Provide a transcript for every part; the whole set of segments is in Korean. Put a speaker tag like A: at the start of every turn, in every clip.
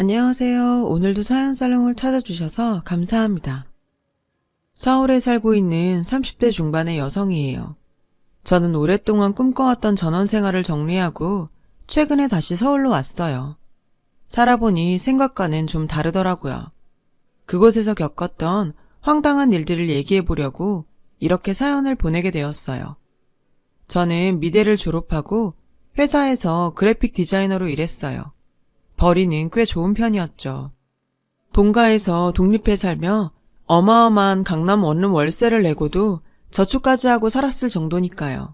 A: 안녕하세요. 오늘도 사연살롱을 찾아주셔서 감사합니다. 서울에 살고 있는 30대 중반의 여성이에요. 저는 오랫동안 꿈꿔왔던 전원 생활을 정리하고 최근에 다시 서울로 왔어요. 살아보니 생각과는 좀 다르더라고요. 그곳에서 겪었던 황당한 일들을 얘기해보려고 이렇게 사연을 보내게 되었어요. 저는 미대를 졸업하고 회사에서 그래픽 디자이너로 일했어요. 벌이는 꽤 좋은 편이었죠. 본가에서 독립해 살며 어마어마한 강남 원룸 월세를 내고도 저축까지 하고 살았을 정도니까요.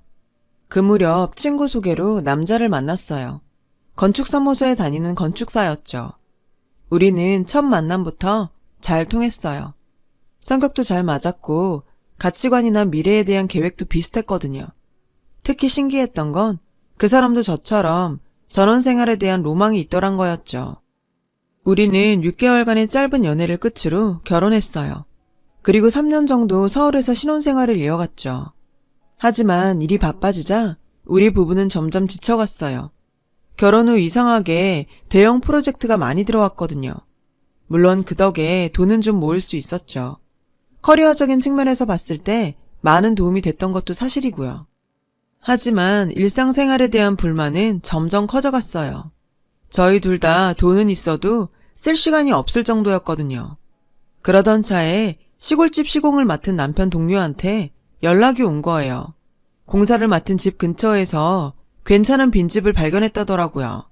A: 그 무렵 친구 소개로 남자를 만났어요. 건축사무소에 다니는 건축사였죠. 우리는 첫 만남부터 잘 통했어요. 성격도 잘 맞았고 가치관이나 미래에 대한 계획도 비슷했거든요. 특히 신기했던 건 그 사람도 저처럼 전원생활에 대한 로망이 있더란 거였죠. 우리는 6개월간의 짧은 연애를 끝으로 결혼했어요. 그리고 3년 정도 서울에서 신혼생활을 이어갔죠. 하지만 일이 바빠지자 우리 부부는 점점 지쳐갔어요. 결혼 후 이상하게 대형 프로젝트가 많이 들어왔거든요. 물론 그 덕에 돈은 좀 모을 수 있었죠. 커리어적인 측면에서 봤을 때 많은 도움이 됐던 것도 사실이고요. 하지만 일상생활에 대한 불만은 점점 커져갔어요. 저희 둘 다 돈은 있어도 쓸 시간이 없을 정도였거든요. 그러던 차에 시골집 시공을 맡은 남편 동료한테 연락이 온 거예요. 공사를 맡은 집 근처에서 괜찮은 빈집을 발견했다더라고요.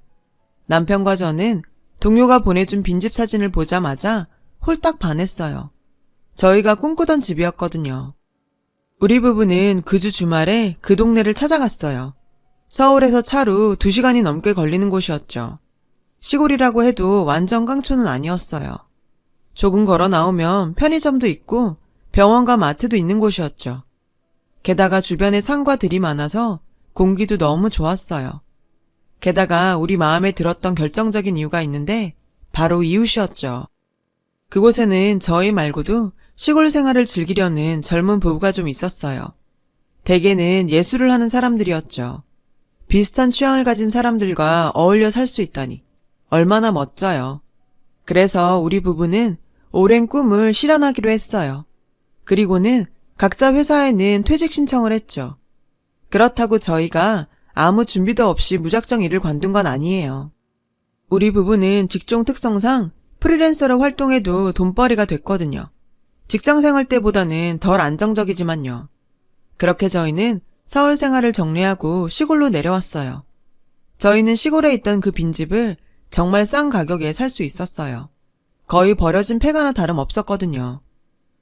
A: 남편과 저는 동료가 보내준 빈집 사진을 보자마자 홀딱 반했어요. 저희가 꿈꾸던 집이었거든요. 우리 부부는 그 주 주말에 그 동네를 찾아갔어요. 서울에서 차로 2시간이 넘게 걸리는 곳이었죠. 시골이라고 해도 완전 깡초는 아니었어요. 조금 걸어 나오면 편의점도 있고 병원과 마트도 있는 곳이었죠. 게다가 주변에 산과 들이 많아서 공기도 너무 좋았어요. 게다가 우리 마음에 들었던 결정적인 이유가 있는데 바로 이웃이었죠. 그곳에는 저희 말고도 시골 생활을 즐기려는 젊은 부부가 좀 있었어요. 대개는 예술을 하는 사람들이었죠. 비슷한 취향을 가진 사람들과 어울려 살 수 있다니 얼마나 멋져요. 그래서 우리 부부는 오랜 꿈을 실현하기로 했어요. 그리고는 각자 회사에는 퇴직 신청을 했죠. 그렇다고 저희가 아무 준비도 없이 무작정 일을 관둔 건 아니에요. 우리 부부는 직종 특성상 프리랜서로 활동해도 돈벌이가 됐거든요. 직장생활 때보다는 덜 안정적이지만요. 그렇게 저희는 서울 생활을 정리하고 시골로 내려왔어요. 저희는 시골에 있던 그 빈집을 정말 싼 가격에 살 수 있었어요. 거의 버려진 폐가나 다름없었거든요.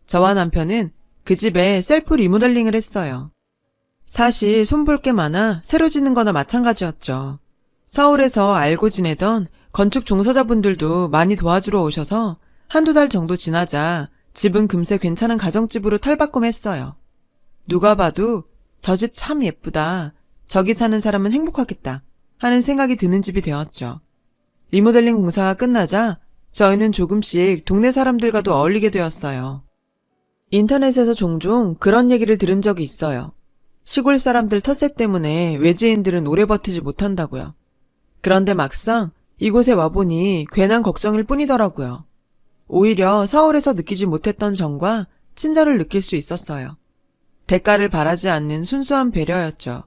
A: 저와 남편은 그 집에 셀프 리모델링을 했어요. 사실 손볼 게 많아 새로 짓는 거나 마찬가지였죠. 서울에서 알고 지내던 건축 종사자분들도 많이 도와주러 오셔서 한두 달 정도 지나자 집은 금세 괜찮은 가정집으로 탈바꿈했어요. 누가 봐도 저 집 참 예쁘다. 저기 사는 사람은 행복하겠다 하는 생각이 드는 집이 되었죠. 리모델링 공사가 끝나자 저희는 조금씩 동네 사람들과도 어울리게 되었어요. 인터넷에서 종종 그런 얘기를 들은 적이 있어요. 시골 사람들 텃세 때문에 외지인들은 오래 버티지 못한다고요. 그런데 막상 이곳에 와보니 괜한 걱정일 뿐이더라고요. 오히려 서울에서 느끼지 못했던 정과 친절을 느낄 수 있었어요. 대가를 바라지 않는 순수한 배려였죠.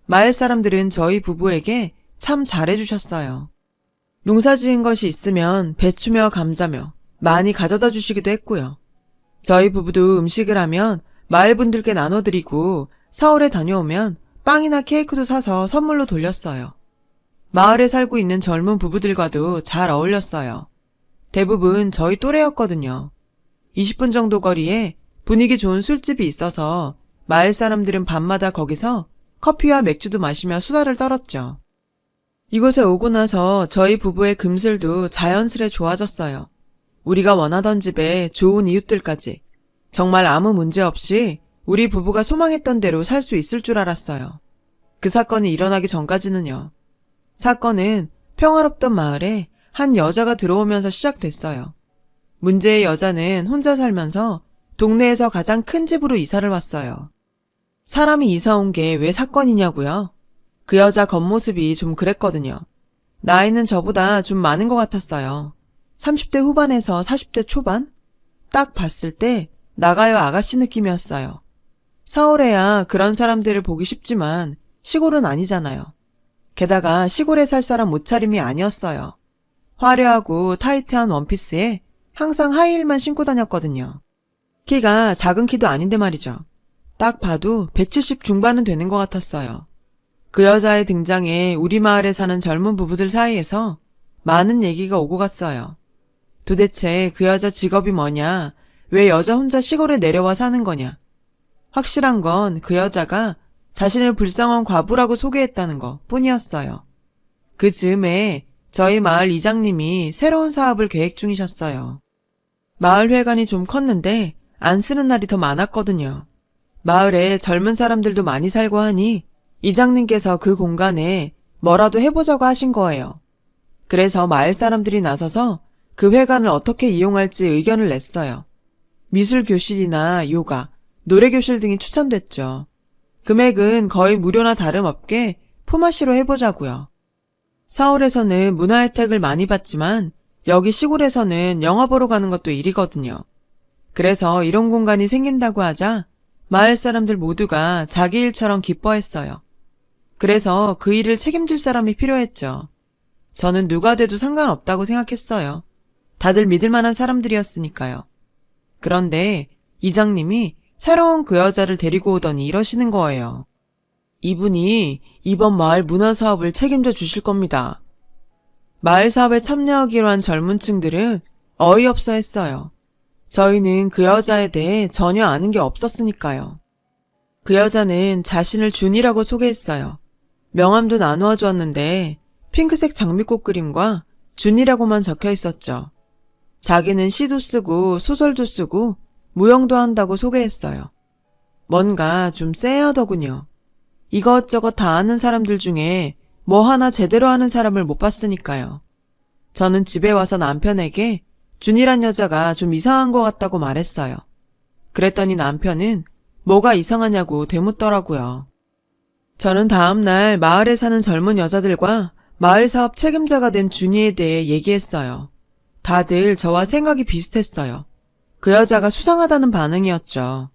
A: 마을 사람들은 저희 부부에게 참 잘해주셨어요. 농사 지은 것이 있으면 배추며 감자며 많이 가져다 주시기도 했고요. 저희 부부도 음식을 하면 마을 분들께 나눠드리고 서울에 다녀오면 빵이나 케이크도 사서 선물로 돌렸어요. 마을에 살고 있는 젊은 부부들과도 잘 어울렸어요. 대부분 저희 또래였거든요. 20분 정도 거리에 분위기 좋은 술집이 있어서 마을 사람들은 밤마다 거기서 커피와 맥주도 마시며 수다를 떨었죠. 이곳에 오고 나서 저희 부부의 금슬도 자연스레 좋아졌어요. 우리가 원하던 집에 좋은 이웃들까지. 정말 아무 문제 없이 우리 부부가 소망했던 대로 살 수 있을 줄 알았어요. 그 사건이 일어나기 전까지는요. 사건은 평화롭던 마을에 한 여자가 들어오면서 시작됐어요. 문제의 여자는 혼자 살면서 동네에서 가장 큰 집으로 이사를 왔어요. 사람이 이사 온 게 왜 사건이냐고요? 그 여자 겉모습이 좀 그랬거든요. 나이는 저보다 좀 많은 것 같았어요. 30대 후반에서 40대 초반? 딱 봤을 때 나가요 아가씨 느낌이었어요. 서울에야 그런 사람들을 보기 쉽지만 시골은 아니잖아요. 게다가 시골에 살 사람 옷차림이 아니었어요. 화려하고 타이트한 원피스에 항상 하이힐만 신고 다녔거든요. 키가 작은 키도 아닌데 말이죠. 딱 봐도 170 중반은 되는 것 같았어요. 그 여자의 등장에 우리 마을에 사는 젊은 부부들 사이에서 많은 얘기가 오고 갔어요. 도대체 그 여자 직업이 뭐냐? 왜 여자 혼자 시골에 내려와 사는 거냐? 확실한 건 그 여자가 자신을 불쌍한 과부라고 소개했다는 것 뿐이었어요. 그 즈음에 저희 마을 이장님이 새로운 사업을 계획 중이셨어요. 마을 회관이 좀 컸는데 안 쓰는 날이 더 많았거든요. 마을에 젊은 사람들도 많이 살고 하니 이장님께서 그 공간에 뭐라도 해보자고 하신 거예요. 그래서 마을 사람들이 나서서 그 회관을 어떻게 이용할지 의견을 냈어요. 미술교실이나 요가, 노래교실 등이 추천됐죠. 금액은 거의 무료나 다름없게 품앗이로 해보자고요. 서울에서는 문화 혜택을 많이 받지만 여기 시골에서는 영화 보러 가는 것도 일이거든요. 그래서 이런 공간이 생긴다고 하자 마을 사람들 모두가 자기 일처럼 기뻐했어요. 그래서 그 일을 책임질 사람이 필요했죠. 저는 누가 돼도 상관없다고 생각했어요. 다들 믿을 만한 사람들이었으니까요. 그런데 이장님이 새로운 그 여자를 데리고 오더니 이러시는 거예요. 이분이 이번 마을 문화 사업을 책임져 주실 겁니다. 마을 사업에 참여하기로 한 젊은 층들은 어이없어 했어요. 저희는 그 여자에 대해 전혀 아는 게 없었으니까요. 그 여자는 자신을 준이라고 소개했어요. 명함도 나누어 주었는데 핑크색 장미꽃 그림과 준이라고만 적혀 있었죠. 자기는 시도 쓰고 소설도 쓰고 무용도 한다고 소개했어요. 뭔가 좀 쎄하더군요. 이것저것 다 아는 사람들 중에 뭐 하나 제대로 하는 사람을 못 봤으니까요. 저는 집에 와서 남편에게 준이란 여자가 좀 이상한 것 같다고 말했어요. 그랬더니 남편은 뭐가 이상하냐고 되묻더라고요. 저는 다음날 마을에 사는 젊은 여자들과 마을 사업 책임자가 된 준이에 대해 얘기했어요. 다들 저와 생각이 비슷했어요. 그 여자가 수상하다는 반응이었죠.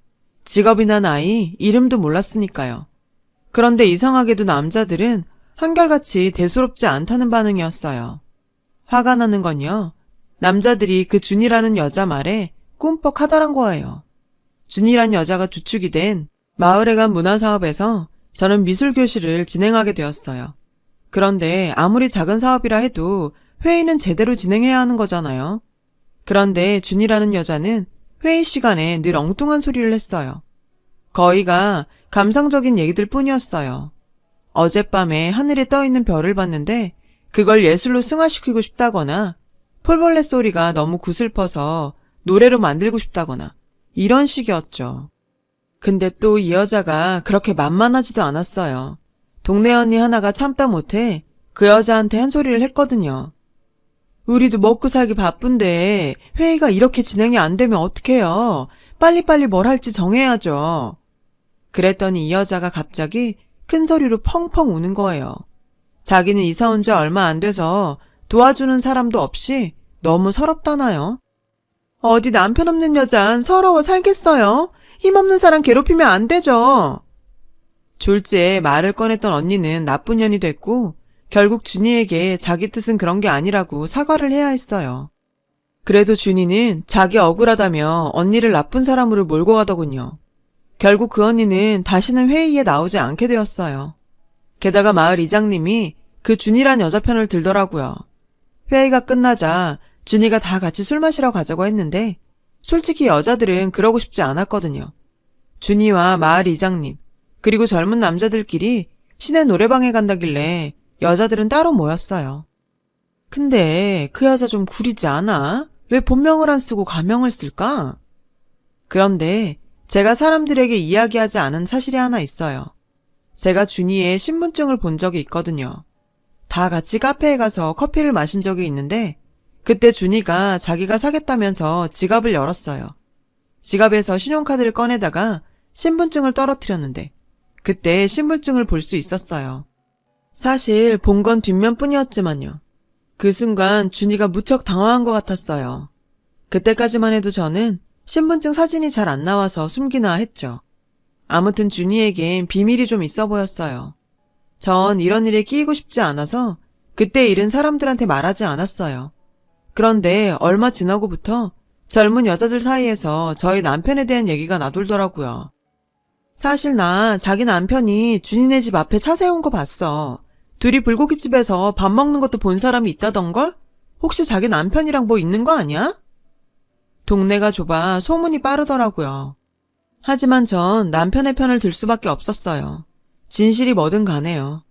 A: 직업이나 나이, 이름도 몰랐으니까요. 그런데 이상하게도 남자들은 한결같이 대수롭지 않다는 반응이었어요. 화가 나는 건요. 남자들이 그 준이라는 여자 말에 꿈뻑하더란 거예요. 준이란 여자가 주축이 된 마을회관 문화사업에서 저는 미술교실을 진행하게 되었어요. 그런데 아무리 작은 사업이라 해도 회의는 제대로 진행해야 하는 거잖아요. 그런데 준이라는 여자는 회의 시간에 늘 엉뚱한 소리를 했어요. 거의가 감상적인 얘기들 뿐이었어요. 어젯밤에 하늘에 떠있는 별을 봤는데 그걸 예술로 승화시키고 싶다거나 폴벌레 소리가 너무 구슬퍼서 노래로 만들고 싶다거나 이런 식이었죠. 근데 또 이 여자가 그렇게 만만하지도 않았어요. 동네 언니 하나가 참다 못해 그 여자한테 한 소리를 했거든요. 우리도 먹고 살기 바쁜데 회의가 이렇게 진행이 안 되면 어떡해요. 빨리빨리 뭘 할지 정해야죠. 그랬더니 이 여자가 갑자기 큰 소리로 펑펑 우는 거예요. 자기는 이사 온 지 얼마 안 돼서 도와주는 사람도 없이 너무 서럽다나요? 어디 남편 없는 여잔 서러워 살겠어요? 힘없는 사람 괴롭히면 안 되죠. 졸지에 말을 꺼냈던 언니는 나쁜 년이 됐고 결국 준이에게 자기 뜻은 그런 게 아니라고 사과를 해야 했어요. 그래도 준이는 자기 억울하다며 언니를 나쁜 사람으로 몰고 가더군요. 결국 그 언니는 다시는 회의에 나오지 않게 되었어요. 게다가 마을 이장님이 그 준이란 여자 편을 들더라고요. 회의가 끝나자 준이가 다 같이 술 마시러 가자고 했는데 솔직히 여자들은 그러고 싶지 않았거든요. 준이와 마을 이장님 그리고 젊은 남자들끼리 시내 노래방에 간다길래 여자들은 따로 모였어요. 근데 그 여자 좀 구리지 않아? 왜 본명을 안 쓰고 가명을 쓸까? 그런데 제가 사람들에게 이야기하지 않은 사실이 하나 있어요. 제가 준이의 신분증을 본 적이 있거든요. 다 같이 카페에 가서 커피를 마신 적이 있는데 그때 준이가 자기가 사겠다면서 지갑을 열었어요. 지갑에서 신용카드를 꺼내다가 신분증을 떨어뜨렸는데 그때 신분증을 볼 수 있었어요. 사실 본 건 뒷면뿐이었지만요. 그 순간 준이가 무척 당황한 것 같았어요. 그때까지만 해도 저는 신분증 사진이 잘 안 나와서 숨기나 했죠. 아무튼 준이에겐 비밀이 좀 있어 보였어요. 전 이런 일에 끼이고 싶지 않아서 그때 일은 사람들한테 말하지 않았어요. 그런데 얼마 지나고부터 젊은 여자들 사이에서 저희 남편에 대한 얘기가 나돌더라고요. 사실 나 자기 남편이 준이네 집 앞에 차 세운 거 봤어. 둘이 불고기집에서 밥 먹는 것도 본 사람이 있다던걸? 혹시 자기 남편이랑 뭐 있는 거 아니야? 동네가 좁아 소문이 빠르더라고요. 하지만 전 남편의 편을 들 수밖에 없었어요. 진실이 뭐든 가네요.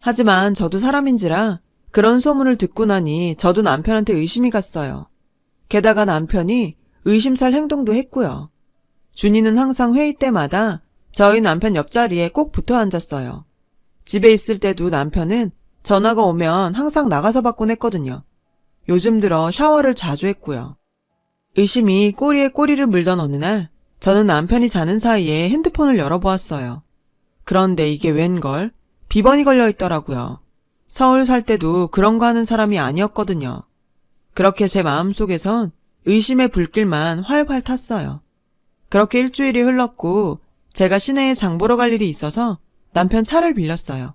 A: 하지만 저도 사람인지라 그런 소문을 듣고 나니 저도 남편한테 의심이 갔어요. 게다가 남편이 의심살 행동도 했고요. 준이는 항상 회의 때마다 저희 남편 옆자리에 꼭 붙어 앉았어요. 집에 있을 때도 남편은 전화가 오면 항상 나가서 받곤 했거든요. 요즘 들어 샤워를 자주 했고요. 의심이 꼬리에 꼬리를 물던 어느 날 저는 남편이 자는 사이에 핸드폰을 열어보았어요. 그런데 이게 웬걸? 비번이 걸려 있더라고요. 서울 살 때도 그런 거 하는 사람이 아니었거든요. 그렇게 제 마음속에선 의심의 불길만 활활 탔어요. 그렇게 일주일이 흘렀고 제가 시내에 장 보러 갈 일이 있어서 남편 차를 빌렸어요.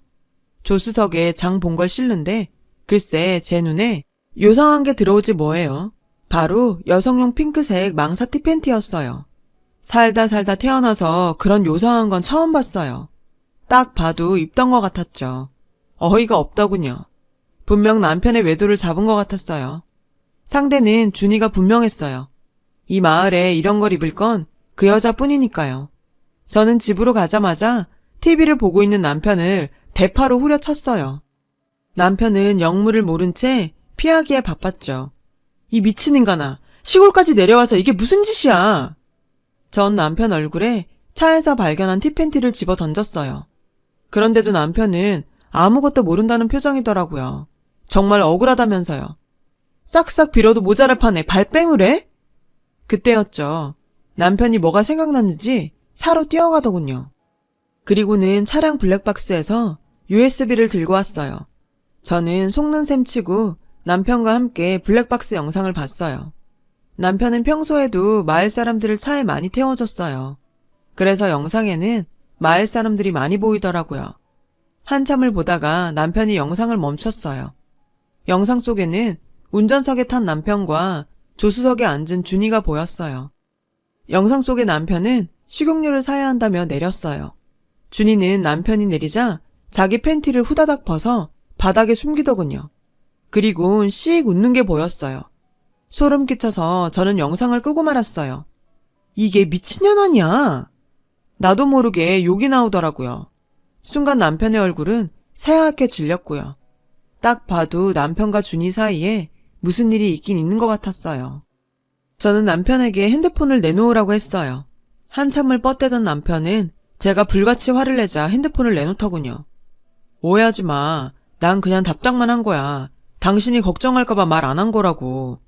A: 조수석에 장 본 걸 싣는데 글쎄 제 눈에 요상한 게 들어오지 뭐예요. 바로 여성용 핑크색 망사티 팬티였어요. 살다 태어나서 그런 요상한 건 처음 봤어요. 딱 봐도 입던 것 같았죠. 어이가 없더군요. 분명 남편의 외도를 잡은 것 같았어요. 상대는 준이가 분명했어요. 이 마을에 이런 걸 입을 건 그 여자뿐이니까요. 저는 집으로 가자마자 TV를 보고 있는 남편을 대파로 후려쳤어요. 남편은 영문을 모른 채 피하기에 바빴죠. 이 미친 인간아, 시골까지 내려와서 이게 무슨 짓이야? 전 남편 얼굴에 차에서 발견한 티팬티를 집어 던졌어요. 그런데도 남편은 아무것도 모른다는 표정이더라고요. 정말 억울하다면서요. 싹싹 빌어도 모자랄 판에 발뺌을 해? 그때였죠. 남편이 뭐가 생각났는지 차로 뛰어가더군요. 그리고는 차량 블랙박스에서 USB를 들고 왔어요. 저는 속는 셈 치고 남편과 함께 블랙박스 영상을 봤어요. 남편은 평소에도 마을 사람들을 차에 많이 태워줬어요. 그래서 영상에는 마을 사람들이 많이 보이더라고요. 한참을 보다가 남편이 영상을 멈췄어요. 영상 속에는 운전석에 탄 남편과 조수석에 앉은 준이가 보였어요. 영상 속의 남편은 식용유를 사야 한다며 내렸어요. 준이는 남편이 내리자 자기 팬티를 후다닥 벗어 바닥에 숨기더군요. 그리고 씩 웃는 게 보였어요. 소름 끼쳐서 저는 영상을 끄고 말았어요. 이게 미친년 아니야? 나도 모르게 욕이 나오더라고요. 순간 남편의 얼굴은 새하얗게 질렸고요. 딱 봐도 남편과 준이 사이에 무슨 일이 있긴 있는 것 같았어요. 저는 남편에게 핸드폰을 내놓으라고 했어요. 한참을 뻗대던 남편은 제가 불같이 화를 내자 핸드폰을 내놓더군요. 오해하지 마. 난 그냥 답장만 한 거야. 당신이 걱정할까봐 말 안 한 거라고.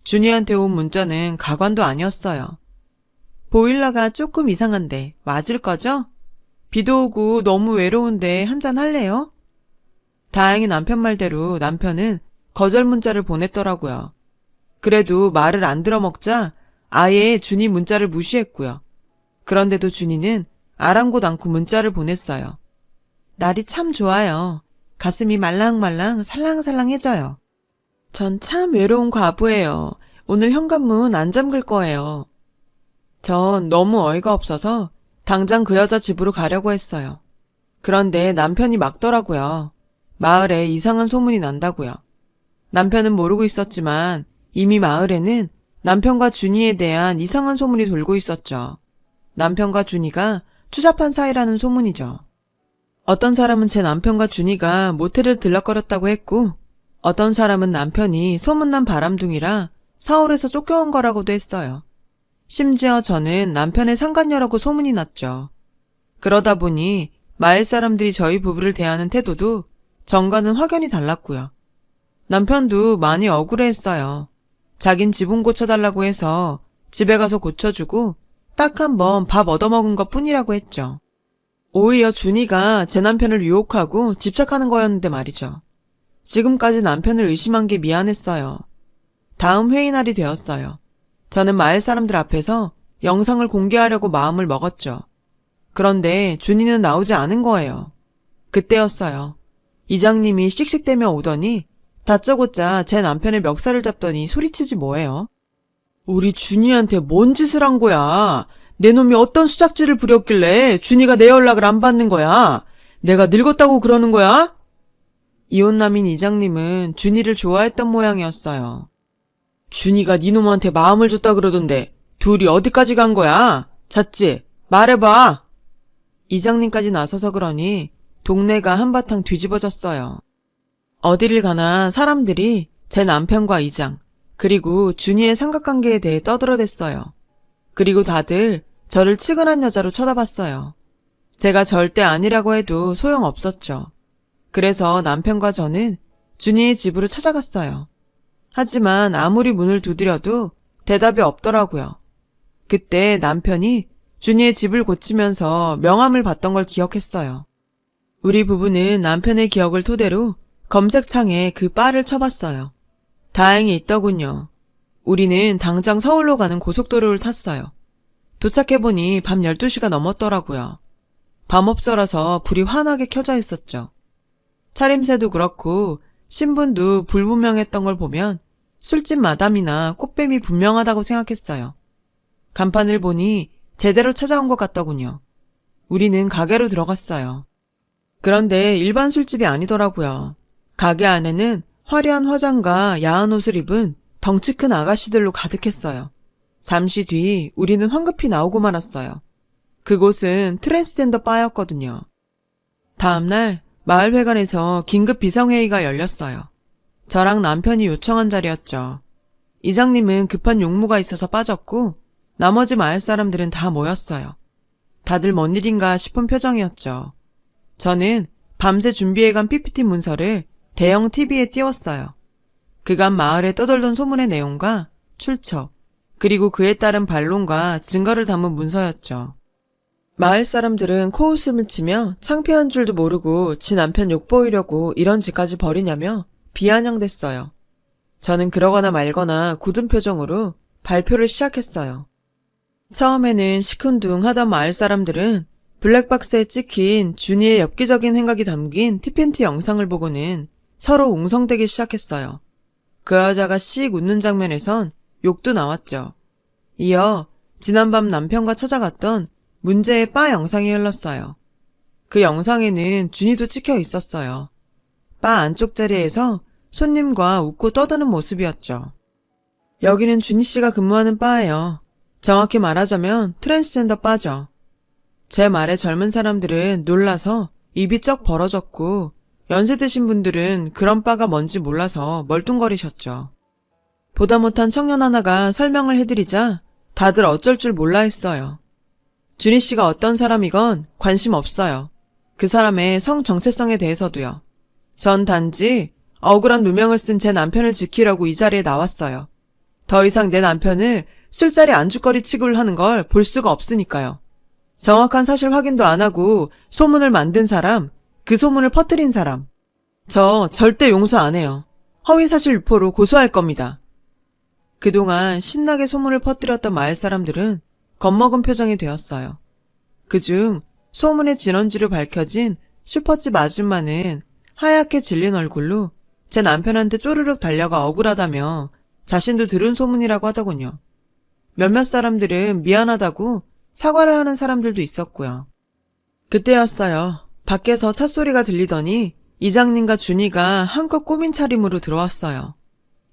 A: 준이한테 온 문자는 가관도 아니었어요. 보일러가 조금 이상한데 맞을 거죠? 비도 오고 너무 외로운데 한잔 할래요? 다행히 남편 말대로 남편은 거절 문자를 보냈더라고요. 그래도 말을 안 들어먹자 아예 준이 문자를 무시했고요. 그런데도 준이는 아랑곳 않고 문자를 보냈어요. 날이 참 좋아요. 가슴이 말랑말랑 살랑살랑해져요. 전 참 외로운 과부예요. 오늘 현관문 안 잠글 거예요. 전 너무 어이가 없어서 당장 그 여자 집으로 가려고 했어요. 그런데 남편이 막더라고요. 마을에 이상한 소문이 난다고요. 남편은 모르고 있었지만 이미 마을에는 남편과 준이에 대한 이상한 소문이 돌고 있었죠. 남편과 준이가 추잡한 사이라는 소문이죠. 어떤 사람은 제 남편과 준이가 모텔을 들락거렸다고 했고 어떤 사람은 남편이 소문난 바람둥이라 서울에서 쫓겨온 거라고도 했어요. 심지어 저는 남편의 상간녀라고 소문이 났죠. 그러다 보니 마을 사람들이 저희 부부를 대하는 태도도 전과는 확연히 달랐고요. 남편도 많이 억울해했어요. 자긴 지붕 고쳐달라고 해서 집에 가서 고쳐주고 딱 한 번 밥 얻어먹은 것 뿐이라고 했죠. 오히려 준이가 제 남편을 유혹하고 집착하는 거였는데 말이죠. 지금까지 남편을 의심한 게 미안했어요. 다음 회의 날이 되었어요. 저는 마을 사람들 앞에서 영상을 공개하려고 마음을 먹었죠. 그런데 준이는 나오지 않은 거예요. 그때였어요. 이장님이 씩씩대며 오더니 다짜고짜 제 남편의 멱살을 잡더니 소리치지 뭐예요? 우리 준이한테 뭔 짓을 한 거야? 내 놈이 어떤 수작질을 부렸길래 준이가 내 연락을 안 받는 거야? 내가 늙었다고 그러는 거야? 이혼남인 이장님은 준이를 좋아했던 모양이었어요. 준이가 네 놈한테 마음을 줬다 그러던데 둘이 어디까지 간 거야? 잤지? 말해봐. 이장님까지 나서서 그러니 동네가 한바탕 뒤집어졌어요. 어디를 가나 사람들이 제 남편과 이장, 그리고 준이의 삼각관계에 대해 떠들어댔어요. 그리고 다들 저를 치근한 여자로 쳐다봤어요. 제가 절대 아니라고 해도 소용없었죠. 그래서 남편과 저는 준이의 집으로 찾아갔어요. 하지만 아무리 문을 두드려도 대답이 없더라고요. 그때 남편이 준이의 집을 고치면서 명함을 받던 걸 기억했어요. 우리 부부는 남편의 기억을 토대로 검색창에 그 바를 쳐봤어요. 다행히 있더군요. 우리는 당장 서울로 가는 고속도로를 탔어요. 도착해보니 밤 12시가 넘었더라고요. 밤업소라서 불이 환하게 켜져 있었죠. 차림새도 그렇고 신분도 불분명했던 걸 보면 술집 마담이나 꽃뱀이 분명하다고 생각했어요. 간판을 보니 제대로 찾아온 것 같더군요. 우리는 가게로 들어갔어요. 그런데 일반 술집이 아니더라고요. 가게 안에는 화려한 화장과 야한 옷을 입은 덩치 큰 아가씨들로 가득했어요. 잠시 뒤 우리는 황급히 나오고 말았어요. 그곳은 트랜스젠더 바였거든요. 다음날 마을회관에서 긴급 비상회의가 열렸어요. 저랑 남편이 요청한 자리였죠. 이장님은 급한 용무가 있어서 빠졌고 나머지 마을 사람들은 다 모였어요. 다들 뭔 일인가 싶은 표정이었죠. 저는 밤새 준비해간 PPT 문서를 대형 TV에 띄웠어요. 그간 마을에 떠돌던 소문의 내용과 출처, 그리고 그에 따른 반론과 증거를 담은 문서였죠. 마을 사람들은 코웃음을 치며 창피한 줄도 모르고 지 남편 욕보이려고 이런 짓까지 벌이냐며 비아냥댔어요. 저는 그러거나 말거나 굳은 표정으로 발표를 시작했어요. 처음에는 시큰둥하던 마을 사람들은 블랙박스에 찍힌 준이의 엽기적인 행각이 담긴 티팬티 영상을 보고는 서로 웅성대기 시작했어요. 그 여자가 씩 웃는 장면에선 욕도 나왔죠. 이어 지난밤 남편과 찾아갔던 문제의 바 영상이 흘렀어요. 그 영상에는 준이도 찍혀 있었어요. 바 안쪽 자리에서 손님과 웃고 떠드는 모습이었죠. 여기는 준이 씨가 근무하는 바예요. 정확히 말하자면 트랜스젠더 바죠. 제 말에 젊은 사람들은 놀라서 입이 쩍 벌어졌고 연세 드신 분들은 그런 바가 뭔지 몰라서 멀뚱거리셨죠. 보다 못한 청년 하나가 설명을 해드리자 다들 어쩔 줄 몰라 했어요. 준희 씨가 어떤 사람이건 관심 없어요. 그 사람의 성 정체성에 대해서도요. 전 단지 억울한 누명을 쓴 제 남편을 지키려고 이 자리에 나왔어요. 더 이상 내 남편을 술자리 안주거리 취급을 하는 걸 볼 수가 없으니까요. 정확한 사실 확인도 안 하고 소문을 만든 사람, 그 소문을 퍼뜨린 사람. 저 절대 용서 안 해요. 허위사실 유포로 고소할 겁니다. 그동안 신나게 소문을 퍼뜨렸던 마을 사람들은 겁먹은 표정이 되었어요. 그중 소문의 진원지로 밝혀진 슈퍼집 아줌마는 하얗게 질린 얼굴로 제 남편한테 쪼르륵 달려가 억울하다며 자신도 들은 소문이라고 하더군요. 몇몇 사람들은 미안하다고 사과를 하는 사람들도 있었고요. 그때였어요. 밖에서 찻소리가 들리더니 이장님과 준이가 한껏 꾸민 차림으로 들어왔어요.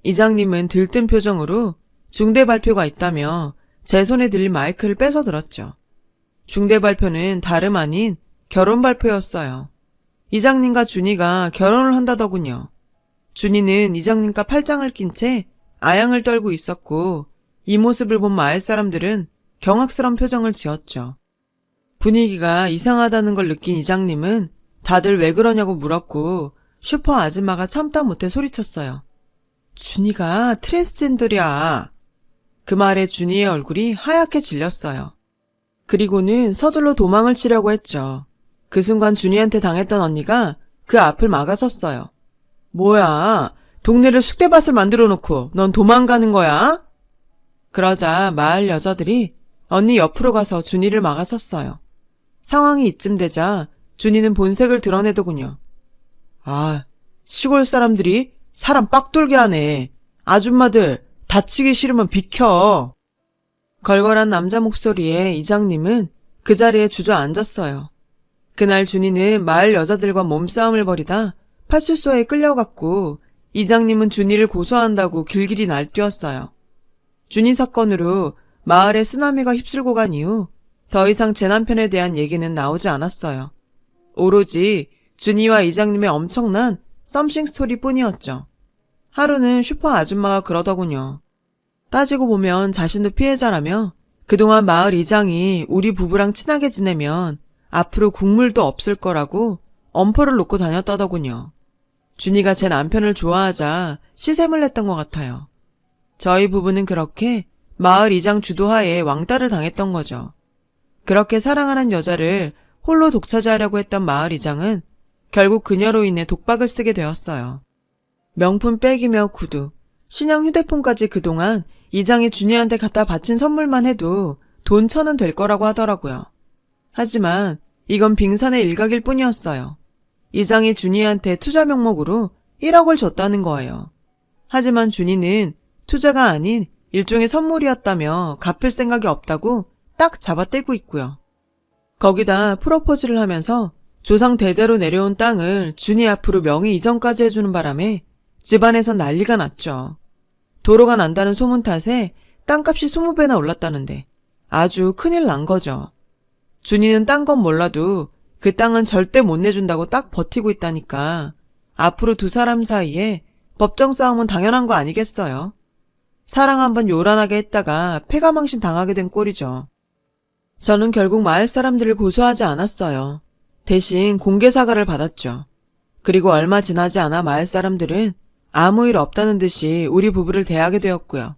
A: 이장님은 들뜬 표정으로 중대 발표가 있다며 제 손에 들린 마이크를 뺏어 들었죠. 중대 발표는 다름 아닌 결혼 발표였어요. 이장님과 준이가 결혼을 한다더군요. 준이는 이장님과 팔짱을 낀 채 아양을 떨고 있었고 이 모습을 본 마을 사람들은 경악스러운 표정을 지었죠. 분위기가 이상하다는 걸 느낀 이장님은 다들 왜 그러냐고 물었고 슈퍼 아줌마가 참다 못해 소리쳤어요. 준이가 트랜스젠더야. 그 말에 준이의 얼굴이 하얗게 질렸어요. 그리고는 서둘러 도망을 치려고 했죠. 그 순간 준이한테 당했던 언니가 그 앞을 막아섰어요. 뭐야, 동네를 쑥대밭을 만들어 놓고 넌 도망가는 거야? 그러자 마을 여자들이 언니 옆으로 가서 준이를 막아섰어요. 상황이 이쯤 되자 준이는 본색을 드러내더군요. 아, 시골 사람들이 사람 빡돌게 하네. 아줌마들 다치기 싫으면 비켜. 걸걸한 남자 목소리에 이장님은 그 자리에 주저앉았어요. 그날 준이는 마을 여자들과 몸싸움을 벌이다 파출소에 끌려갔고 이장님은 준이를 고소한다고 길길이 날뛰었어요. 준이 사건으로 마을에 쓰나미가 휩쓸고 간 이후 더 이상 제 남편에 대한 얘기는 나오지 않았어요. 오로지 준이와 이장님의 엄청난 썸씽 스토리뿐이었죠. 하루는 슈퍼 아줌마가 그러더군요. 따지고 보면 자신도 피해자라며 그동안 마을 이장이 우리 부부랑 친하게 지내면 앞으로 국물도 없을 거라고 엄포를 놓고 다녔다더군요. 준이가 제 남편을 좋아하자 시샘을 냈던 것 같아요. 저희 부부는 그렇게 마을 이장 주도하에 왕따를 당했던 거죠. 그렇게 사랑하는 여자를 홀로 독차지하려고 했던 마을 이장은 결국 그녀로 인해 독박을 쓰게 되었어요. 명품 백이며 구두, 신형 휴대폰까지 그동안 이장이 준이한테 갖다 바친 선물만 해도 돈 1,000원 될 거라고 하더라고요. 하지만 이건 빙산의 일각일 뿐이었어요. 이장이 준이한테 투자 명목으로 1억을 줬다는 거예요. 하지만 준이는 투자가 아닌 일종의 선물이었다며 갚을 생각이 없다고 딱 잡아떼고 있고요. 거기다 프로포즈를 하면서 조상 대대로 내려온 땅을 준이 앞으로 명의 이전까지 해주는 바람에 집안에서 난리가 났죠. 도로가 난다는 소문 탓에 땅값이 20배나 올랐다는데 아주 큰일 난 거죠. 준이는 딴 건 몰라도 그 땅은 절대 못 내준다고 딱 버티고 있다니까 앞으로 두 사람 사이에 법정 싸움은 당연한 거 아니겠어요? 사랑 한번 요란하게 했다가 패가망신 당하게 된 꼴이죠. 저는 결국 마을 사람들을 고소하지 않았어요. 대신 공개 사과를 받았죠. 그리고 얼마 지나지 않아 마을 사람들은 아무 일 없다는 듯이 우리 부부를 대하게 되었고요.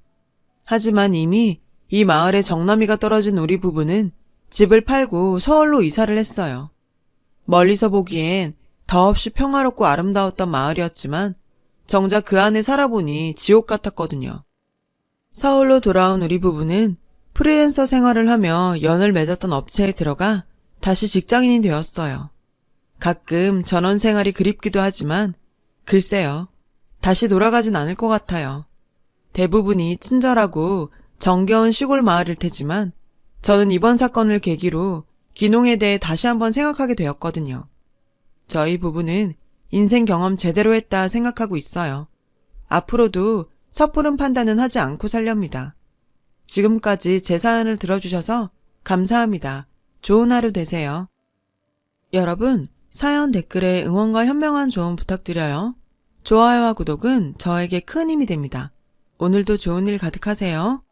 A: 하지만 이미 이 마을에 정나미가 떨어진 우리 부부는 집을 팔고 서울로 이사를 했어요. 멀리서 보기엔 더없이 평화롭고 아름다웠던 마을이었지만 정작 그 안에 살아보니 지옥 같았거든요. 서울로 돌아온 우리 부부는 프리랜서 생활을 하며 연을 맺었던 업체에 들어가 다시 직장인이 되었어요. 가끔 전원 생활이 그립기도 하지만 글쎄요. 다시 돌아가진 않을 것 같아요. 대부분이 친절하고 정겨운 시골 마을일 테지만 저는 이번 사건을 계기로 귀농에 대해 다시 한번 생각하게 되었거든요. 저희 부부는 인생 경험 제대로 했다 생각하고 있어요. 앞으로도 섣부른 판단은 하지 않고 살렵니다. 지금까지 제 사연을 들어주셔서 감사합니다. 좋은 하루 되세요. 여러분, 사연 댓글에 응원과 현명한 조언 부탁드려요. 좋아요와 구독은 저에게 큰 힘이 됩니다. 오늘도 좋은 일 가득하세요.